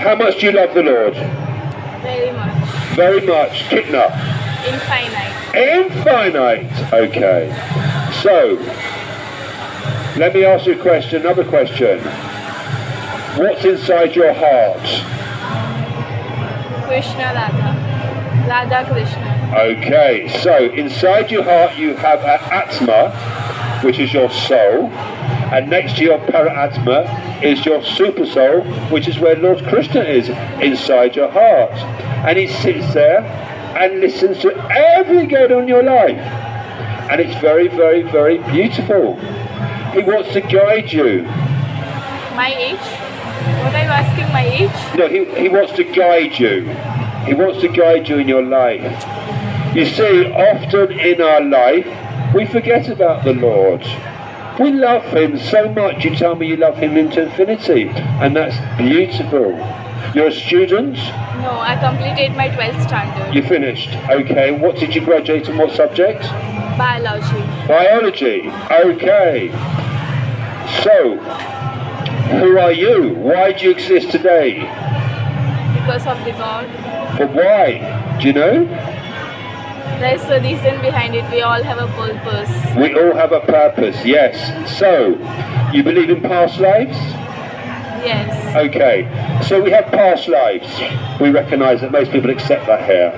How much do you love the Lord? Very much. Very much. Kitna? Infinite. Infinite. Okay. So, let me ask you a question, another question. What's inside your heart? Krishna Radha. Radha Krishna. Okay, so inside your heart you have an Atma, which is your soul, and next to your Paratma is your super soul, which is where Lord Krishna is, inside your heart. And he sits there and listens to everything going on in your life. And it's very, very, very beautiful. He wants to guide you. My age? What are you asking, my age? No, he wants to guide you. He wants to guide you in your life. You see, often in our life, we forget about the Lord. We love him so much. You tell me you love him into infinity, and that's beautiful. You're a student? No, I completed my 12th standard. You finished? Okay. What did you graduate in? What subject? Biology. Biology. Okay. So, who are you? Why do you exist today? Because of the God. But why? Do you know? There's a reason behind it. We all have a purpose. We all have a purpose, yes. So, you believe in past lives? Yes. Okay, so we have past lives. We recognise that most people accept that here.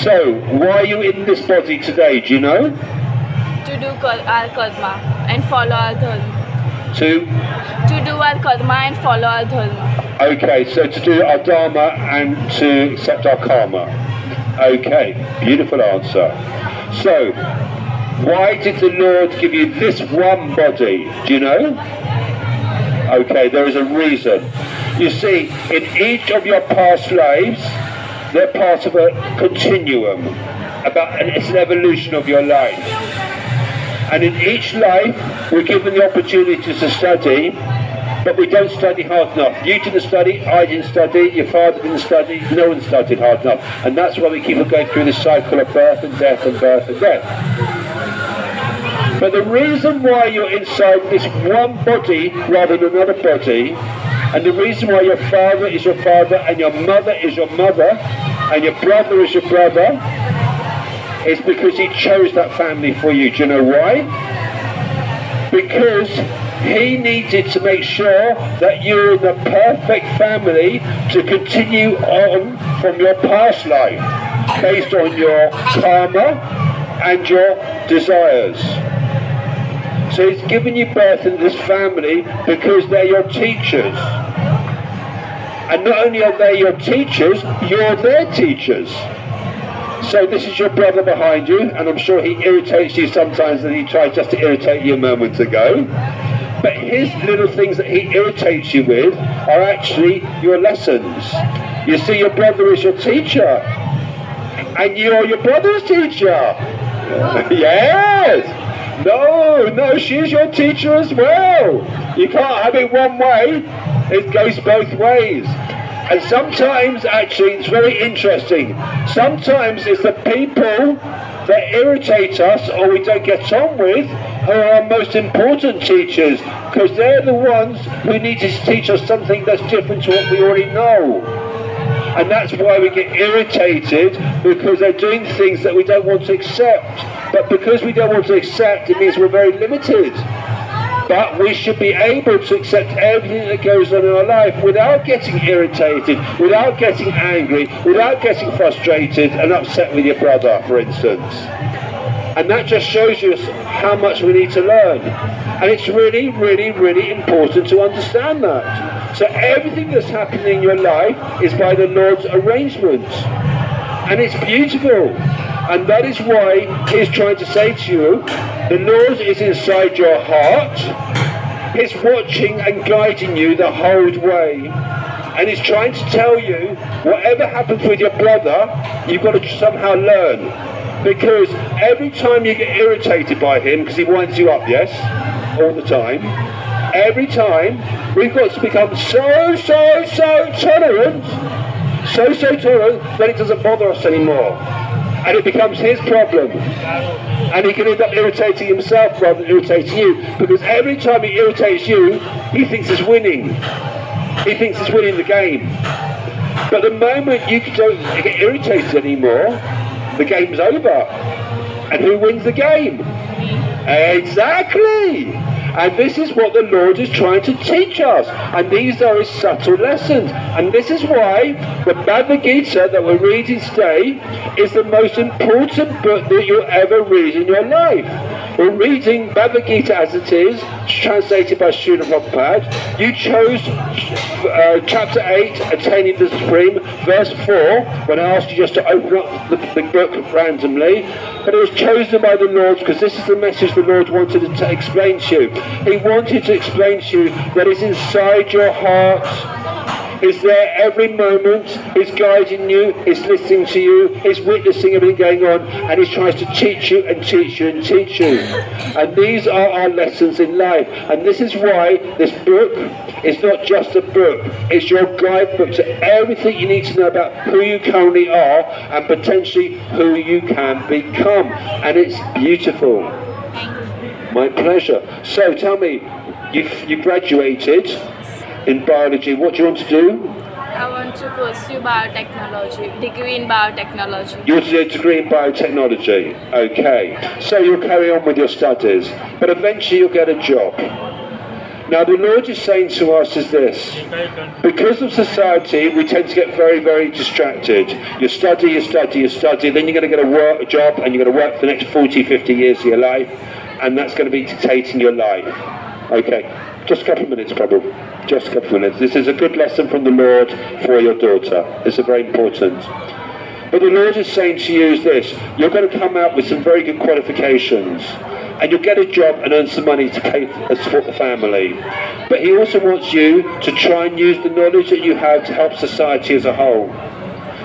So, why are you in this body today, do you know? To do our karma and follow our dharma. To do our karma and follow our dharma. Okay, so to do our dharma and to accept our karma. Okay, beautiful answer. So, why did the Lord give you this one body? Do you know? Okay, there is a reason. You see, in each of your past lives, they're part of a continuum. It's an evolution of your life. And in each life, we're given the opportunity to study, but we don't study hard enough. You didn't study, I didn't study, your father didn't study, no one studied hard enough. And that's why we keep on going through this cycle of birth and death and birth and death. But the reason why you're inside this one body rather than another body, and the reason why your father is your father and your mother is your mother and your brother is your brother, is because he chose that family for you. Do you know why? Because he needed to make sure that you're in the perfect family to continue on from your past life, based on your karma and your desires. So he's given you birth in this family because they're your teachers. And not only are they your teachers, you're their teachers. So this is your brother behind you, and I'm sure he irritates you sometimes, and he tried just to irritate you a moment ago. But his little things that he irritates you with are actually your lessons. You see, your brother is your teacher, and you're your brother's teacher. Yes! No, she's your teacher as well. You can't have it one way, it goes both ways. And sometimes, actually, it's very interesting. Sometimes it's the people that irritate us or we don't get on with who are our most important teachers, because they're the ones who need to teach us something that's different to what we already know. And that's why we get irritated, because they're doing things that we don't want to accept. But because we don't want to accept, it means we're very limited. But we should be able to accept everything that goes on in our life without getting irritated, without getting angry, without getting frustrated and upset with your brother, for instance. And that just shows you how much we need to learn. And it's really, really, really important to understand that. So everything that's happening in your life is by the Lord's arrangement. And it's beautiful. And that is why he's trying to say to you, the Lord is inside your heart. He's watching and guiding you the whole way. And he's trying to tell you, whatever happens with your brother, you've got to somehow learn. Because every time you get irritated by him, because he winds you up, yes, all the time, every time, we've got to become so tolerant, so tolerant, that it doesn't bother us anymore. And it becomes his problem. And he can end up irritating himself rather than irritating you, because every time he irritates you, he thinks he's winning. He thinks he's winning the game. But the moment you don't get irritated anymore, the game's over. And who wins the game? Exactly! And this is what the Lord is trying to teach us. And these are his subtle lessons. And this is why the Bhagavad Gita that we're reading today is the most important book that you'll ever read in your life. We're reading Bhagavad Gita as it is, translated by Srila Prabhupada. You chose chapter 8, Attaining the Supreme, verse 4, when I asked you just to open up the book randomly. But it was chosen by the Lord because this is the message the Lord wanted to explain to you. He wanted to explain to you that it's inside your heart. It's there every moment. He's guiding you. He's listening to you. He's witnessing everything going on. And he tries to teach you and teach you and teach you. And these are our lessons in life. And this is why this book is not just a book. It's your guidebook to everything you need to know about who you currently are and potentially who you can become. And it's beautiful. My pleasure. So tell me, you graduated in biology. What do you want to do? I want to pursue biotechnology, degree in biotechnology. You want to do a degree in biotechnology. Okay. So you'll carry on with your studies, but eventually you'll get a job. Now the Lord is saying to us is this: because of society, we tend to get very, very distracted. You study, you study, you study, then you're going to get a job and you're going to work for the next 40, 50 years of your life, and that's going to be dictating your life. Okay, just a couple of minutes, Prabhu. Just a couple of minutes. This is a good lesson from the Lord for your daughter. It's very important. But the Lord is saying to you is this: you're going to come out with some very good qualifications, and you'll get a job and earn some money to pay and support the family. But he also wants you to try and use the knowledge that you have to help society as a whole.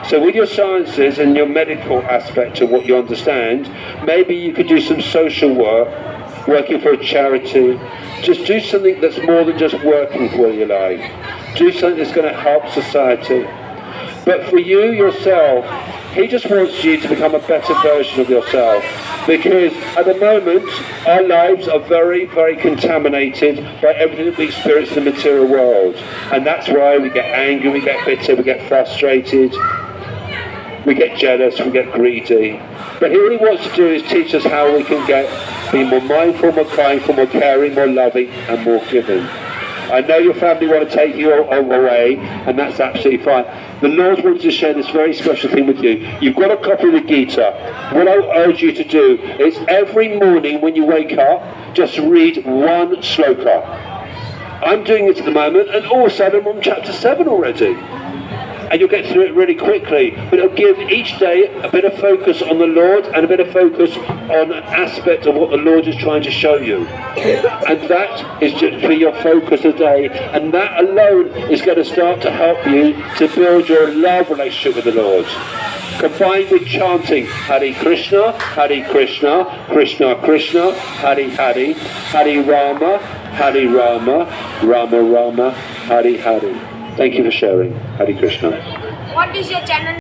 So with your sciences and your medical aspect of what you understand, maybe you could do some social work, working for a charity. Just do something that's more than just working for your life. Do something that's going to help society. But for you yourself, he just wants you to become a better version of yourself. Because at the moment, our lives are very, very contaminated by everything that we experience in the material world. And that's why we get angry, we get bitter, we get frustrated, we get jealous, we get greedy. But all he wants to do is teach us how we can be more mindful, more kindful, more caring, more loving, and more giving. I know your family want to take you away, and that's absolutely fine. The Lord wants to share this very special thing with you. You've got a copy of the Gītā. What I urge you to do is every morning when you wake up, just read one sloka. I'm doing it at the moment, and all of a sudden I'm on chapter 7 already. And you'll get through it really quickly, but it'll give each day a bit of focus on the Lord and a bit of focus on an aspect of what the Lord is trying to show you. And that is just for your focus today, and that alone is going to start to help you to build your love relationship with the Lord. Combined with chanting Hare Krishna, Krishna Krishna, Hare Hare, Hare Rama, Rama Rama, Hare Hare. Thank you for sharing. Hare Krishna. What is your channel?